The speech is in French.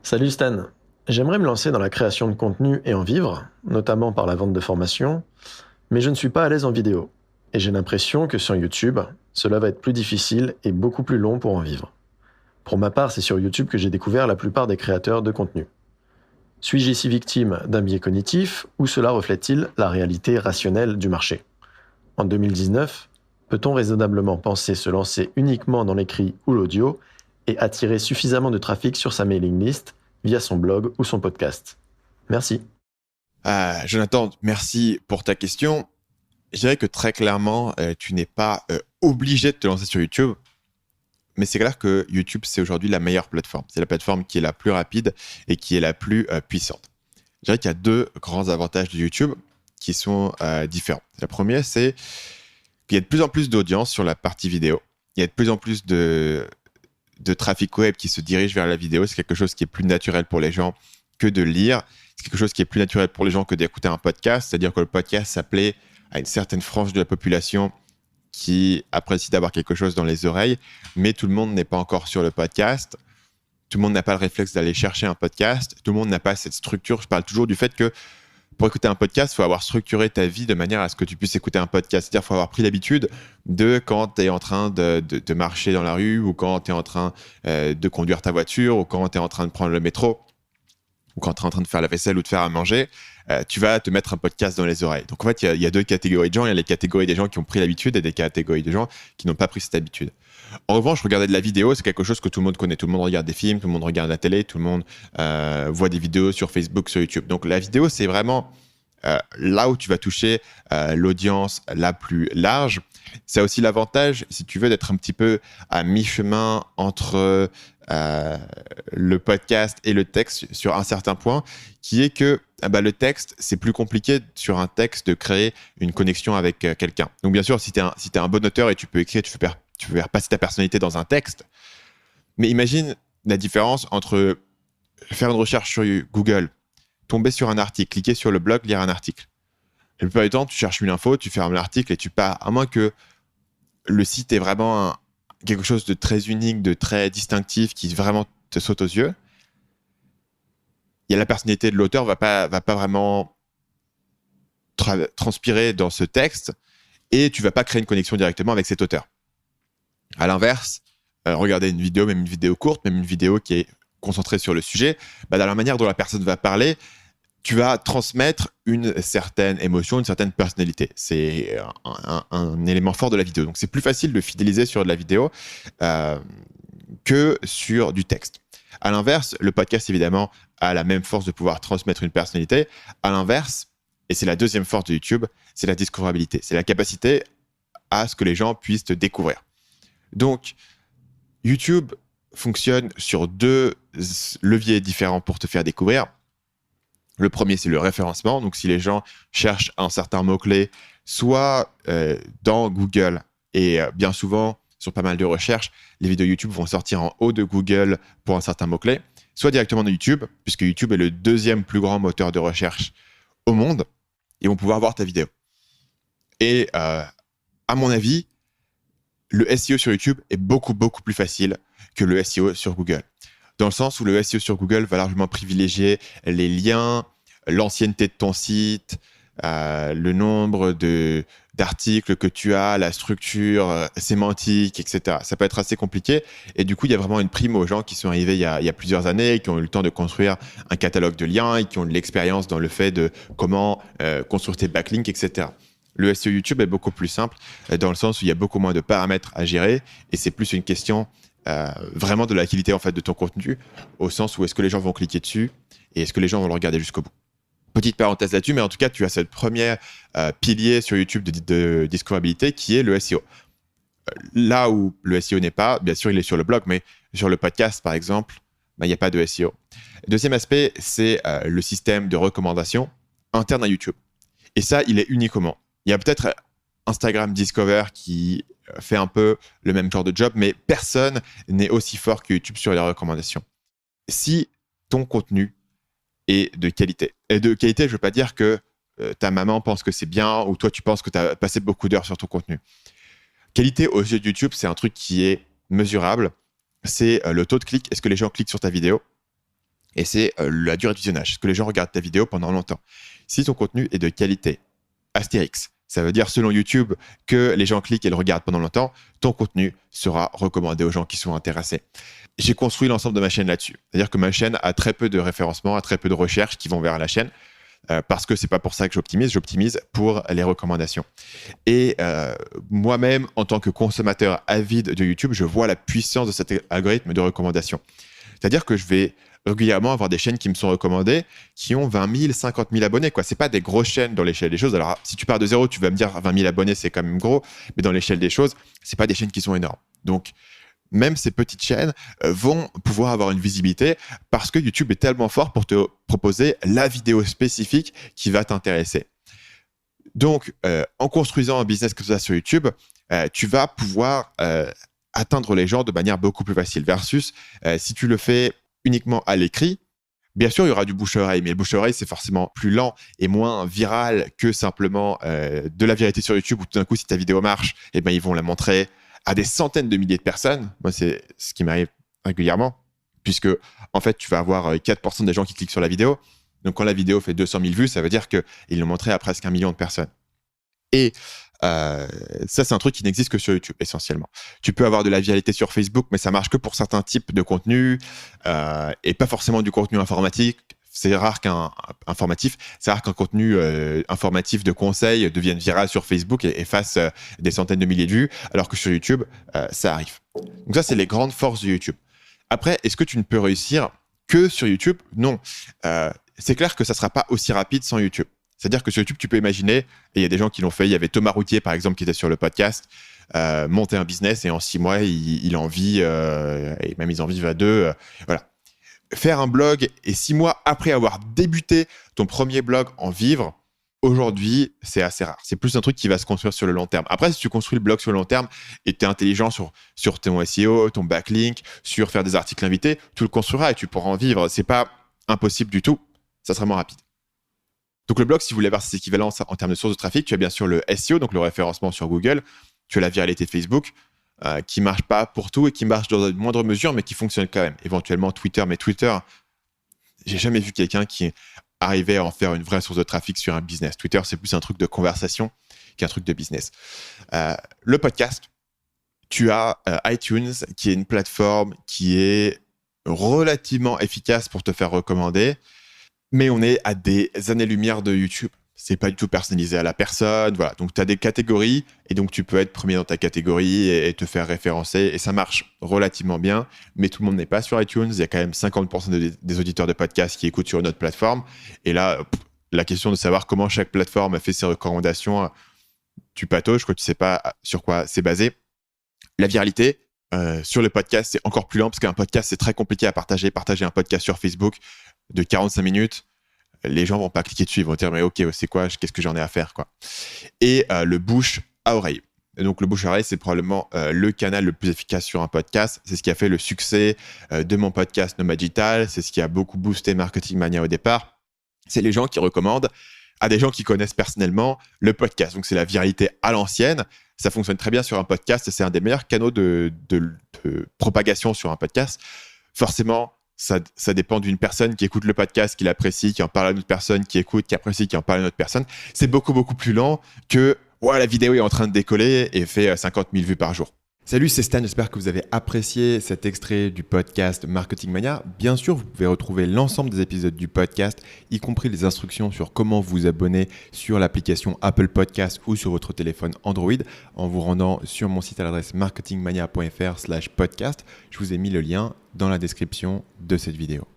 Salut Stan, j'aimerais me lancer dans la création de contenu et en vivre, notamment par la vente de formations, mais je ne suis pas à l'aise en vidéo. Et j'ai l'impression que sur YouTube, cela va être plus difficile et beaucoup plus long pour en vivre. Pour ma part, c'est sur YouTube que j'ai découvert la plupart des créateurs de contenu. Suis-je ici victime d'un biais cognitif ou cela reflète-t-il la réalité rationnelle du marché? En 2019, peut-on raisonnablement penser se lancer uniquement dans l'écrit ou l'audio et attirer suffisamment de trafic sur sa mailing list via son blog ou son podcast? Merci. Jonathan, merci pour ta question. Je dirais que très clairement, tu n'es pas obligé de te lancer sur YouTube, mais c'est clair que YouTube, c'est aujourd'hui la meilleure plateforme. C'est la plateforme qui est la plus rapide et qui est la plus puissante. Je dirais qu'il y a deux grands avantages de YouTube qui sont différents. La première, c'est qu'il y a de plus en plus d'audience sur la partie vidéo. Il y a de plus en plus de trafic web qui se dirige vers la vidéo. C'est quelque chose qui est plus naturel pour les gens que de lire. C'est quelque chose qui est plus naturel pour les gens que d'écouter un podcast. C'est-à-dire que le podcast s'appelait à une certaine frange de la population qui apprécie d'avoir quelque chose dans les oreilles, mais tout le monde n'est pas encore sur le podcast. Tout le monde n'a pas le réflexe d'aller chercher un podcast. Tout le monde n'a pas cette structure. Je parle toujours du fait que pour écouter un podcast, il faut avoir structuré ta vie de manière à ce que tu puisses écouter un podcast. C'est-à-dire qu'il faut avoir pris l'habitude de, quand tu es en train de marcher dans la rue, ou quand tu es en train de conduire ta voiture, ou quand tu es en train de prendre le métro, ou quand tu es en train de faire la vaisselle ou de faire à manger, tu vas te mettre un podcast dans les oreilles. Donc en fait, il y a deux catégories de gens. Il y a les catégories des gens qui ont pris l'habitude et des catégories de gens qui n'ont pas pris cette habitude. En revanche, regarder de la vidéo, c'est quelque chose que tout le monde connaît. Tout le monde regarde des films, tout le monde regarde la télé, tout le monde voit des vidéos sur Facebook, sur YouTube. Donc la vidéo, c'est vraiment là où tu vas toucher l'audience la plus large. C'est aussi l'avantage, si tu veux, d'être un petit peu à mi-chemin entre le podcast et le texte sur un certain point, qui est que le texte, c'est plus compliqué sur un texte de créer une connexion avec quelqu'un. Donc bien sûr, si tu es un bon auteur et tu peux écrire, tu peux faire passer ta personnalité dans un texte, mais imagine la différence entre faire une recherche sur Google, tomber sur un article, cliquer sur le blog, lire un article. La plupart du temps, tu cherches une info, tu fermes l'article et tu pars, à moins que le site est vraiment quelque chose de très unique, de très distinctif, qui vraiment te saute aux yeux. Il y a la personnalité de l'auteur va pas vraiment transpirer dans ce texte, et tu vas pas créer une connexion directement avec cet auteur. À l'inverse, regarder une vidéo, même une vidéo courte, même une vidéo qui est concentrée sur le sujet, dans la manière dont la personne va parler, tu vas transmettre une certaine émotion, une certaine personnalité. C'est un élément fort de la vidéo. Donc, c'est plus facile de fidéliser sur de la vidéo que sur du texte. À l'inverse, le podcast, évidemment, a la même force de pouvoir transmettre une personnalité. À l'inverse, et c'est la deuxième force de YouTube, c'est la discoverabilité. C'est la capacité à ce que les gens puissent te découvrir. Donc, YouTube fonctionne sur deux leviers différents pour te faire découvrir. Le premier, c'est le référencement. Donc, si les gens cherchent un certain mot-clé, soit dans Google, et bien souvent, sur pas mal de recherches, les vidéos YouTube vont sortir en haut de Google pour un certain mot-clé, soit directement de YouTube, puisque YouTube est le deuxième plus grand moteur de recherche au monde, et vont pouvoir voir ta vidéo. Et à mon avis, le SEO sur YouTube est beaucoup, beaucoup plus facile que le SEO sur Google. Dans le sens où le SEO sur Google va largement privilégier les liens, l'ancienneté de ton site, le nombre d'articles que tu as, la structure sémantique, etc. Ça peut être assez compliqué. Et du coup, il y a vraiment une prime aux gens qui sont arrivés il y a plusieurs années, qui ont eu le temps de construire un catalogue de liens et qui ont de l'expérience dans le fait de comment construire tes backlinks, etc. Le SEO YouTube est beaucoup plus simple dans le sens où il y a beaucoup moins de paramètres à gérer et c'est plus une question vraiment de la qualité en fait, de ton contenu, au sens où est-ce que les gens vont cliquer dessus et est-ce que les gens vont le regarder jusqu'au bout. Petite parenthèse là-dessus, mais en tout cas, tu as cette première pilier sur YouTube de discoverabilité qui est le SEO. Là où le SEO n'est pas, bien sûr, il est sur le blog, mais sur le podcast, par exemple, il n'y a pas de SEO. Deuxième aspect, c'est le système de recommandation interne à YouTube. Et ça, il est unique au monde. Il y a peut-être Instagram Discover qui fait un peu le même genre de job, mais personne n'est aussi fort que YouTube sur les recommandations. Si ton contenu est de qualité, et de qualité, je ne veux pas dire que ta maman pense que c'est bien ou toi, tu penses que tu as passé beaucoup d'heures sur ton contenu. Qualité aux yeux de YouTube, c'est un truc qui est mesurable. C'est le taux de clic. Est-ce que les gens cliquent sur ta vidéo ? Et c'est la durée de visionnage. Est-ce que les gens regardent ta vidéo pendant longtemps? Si ton contenu est de qualité, Astérix, ça veut dire selon YouTube que les gens cliquent et le regardent pendant longtemps, ton contenu sera recommandé aux gens qui sont intéressés. J'ai construit l'ensemble de ma chaîne là-dessus. C'est-à-dire que ma chaîne a très peu de référencement, a très peu de recherches qui vont vers la chaîne. Parce que c'est pas pour ça que j'optimise pour les recommandations. Et moi-même, en tant que consommateur avide de YouTube, je vois la puissance de cet algorithme de recommandation. C'est-à-dire que je vais régulièrement avoir des chaînes qui me sont recommandées qui ont 20 000, 50 000 abonnés. C'est pas des grosses chaînes dans l'échelle des choses. Alors, si tu pars de zéro, tu vas me dire 20 000 abonnés, c'est quand même gros. Mais dans l'échelle des choses, c'est pas des chaînes qui sont énormes. Donc, même ces petites chaînes vont pouvoir avoir une visibilité parce que YouTube est tellement fort pour te proposer la vidéo spécifique qui va t'intéresser. Donc, en construisant un business comme ça sur YouTube, tu vas pouvoir atteindre les gens de manière beaucoup plus facile versus si tu le fais uniquement à l'écrit. Bien sûr, il y aura du bouche-oreille, mais le bouche-oreille, c'est forcément plus lent et moins viral que simplement de la viralité sur YouTube où tout d'un coup, si ta vidéo marche, eh ben, ils vont la montrer à des centaines de milliers de personnes. Moi, c'est ce qui m'arrive régulièrement, puisque en fait, tu vas avoir 4% des gens qui cliquent sur la vidéo. Donc, quand la vidéo fait 200 000 vues, ça veut dire qu'ils l'ont montré à presque 1 million de personnes. Et ça, c'est un truc qui n'existe que sur YouTube, essentiellement. Tu peux avoir de la viralité sur Facebook, mais ça marche que pour certains types de contenus et pas forcément du contenu informatique. C'est rare qu'un contenu informatif de conseil devienne viral sur Facebook et fasse des centaines de milliers de vues, alors que sur YouTube, ça arrive. Donc ça, c'est les grandes forces de YouTube. Après, est-ce que tu ne peux réussir que sur YouTube? Non. C'est clair que ça ne sera pas aussi rapide sans YouTube. C'est-à-dire que sur YouTube, tu peux imaginer, et il y a des gens qui l'ont fait, il y avait Thomas Routier, par exemple, qui était sur le podcast, monter un business et en 6 mois, il en vit, et même ils en vivent à 2. Voilà. Faire un blog et 6 mois après avoir débuté ton premier blog en vivre, aujourd'hui, c'est assez rare. C'est plus un truc qui va se construire sur le long terme. Après, si tu construis le blog sur le long terme et tu es intelligent sur ton SEO, ton backlink, sur faire des articles invités, tu le construiras et tu pourras en vivre. C'est pas impossible du tout. Ça sera moins rapide. Donc le blog, si vous voulez voir ses équivalences en termes de sources de trafic, tu as bien sûr le SEO, donc le référencement sur Google. Tu as la viralité Facebook, qui marche pas pour tout et qui marche dans une moindre mesure, mais qui fonctionne quand même. Éventuellement Twitter, mais Twitter, j'ai jamais vu quelqu'un qui arrivait à en faire une vraie source de trafic sur un business. Twitter, c'est plus un truc de conversation qu'un truc de business. Le podcast, tu as iTunes, qui est une plateforme qui est relativement efficace pour te faire recommander, mais on est à des années-lumière de YouTube. C'est pas du tout personnalisé à la personne. Voilà. Donc, tu as des catégories et donc tu peux être premier dans ta catégorie et te faire référencer. Et ça marche relativement bien, mais tout le monde n'est pas sur iTunes. Il y a quand même 50% des auditeurs de podcasts qui écoutent sur une autre plateforme. Et là, la question de savoir comment chaque plateforme fait ses recommandations, tu patauges, tu sais pas sur quoi c'est basé. La viralité, sur le podcast, c'est encore plus lent parce qu'un podcast, c'est très compliqué à partager. Partager un podcast sur Facebook de 45 minutes, les gens vont pas cliquer dessus, ils vont dire mais ok, c'est quoi, qu'est-ce que j'en ai à faire quoi. Et le bouche à oreille. Et donc le bouche à oreille, c'est probablement le canal le plus efficace sur un podcast. C'est ce qui a fait le succès de mon podcast Nomad Digital. C'est ce qui a beaucoup boosté Marketing Mania au départ. C'est les gens qui recommandent à des gens qui connaissent personnellement le podcast. Donc c'est la viralité à l'ancienne. Ça fonctionne très bien sur un podcast. C'est un des meilleurs canaux de propagation sur un podcast. Forcément, ça dépend d'une personne qui écoute le podcast, qui l'apprécie, qui en parle à une autre personne, qui écoute, qui apprécie, qui en parle à une autre personne. C'est beaucoup, beaucoup plus lent que la vidéo est en train de décoller et fait 50 000 vues par jour. Salut, c'est Stan, j'espère que vous avez apprécié cet extrait du podcast Marketing Mania. Bien sûr, vous pouvez retrouver l'ensemble des épisodes du podcast, y compris les instructions sur comment vous abonner sur l'application Apple Podcast ou sur votre téléphone Android en vous rendant sur mon site à l'adresse marketingmania.fr/podcast. Je vous ai mis le lien dans la description de cette vidéo.